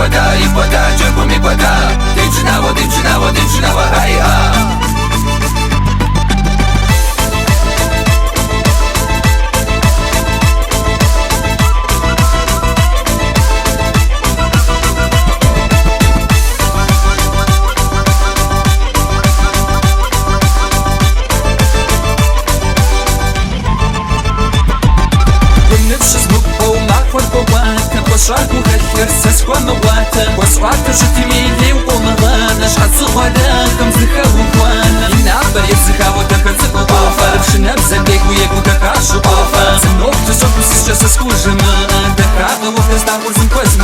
i woda, ciągło mi woda. Dziewczynało, hej ha. شاكو هالكرسس ومواتا وسعات شتمي لي ومغانا شحال صغادا كم زكا وكوانا ينعبر يزكا وتكنزك وطافا بشناب زنبيك وياك وتكاش وطافا زنوك تشوف مسيش جاسس كوجما دكا وكاس دعوة زنكواز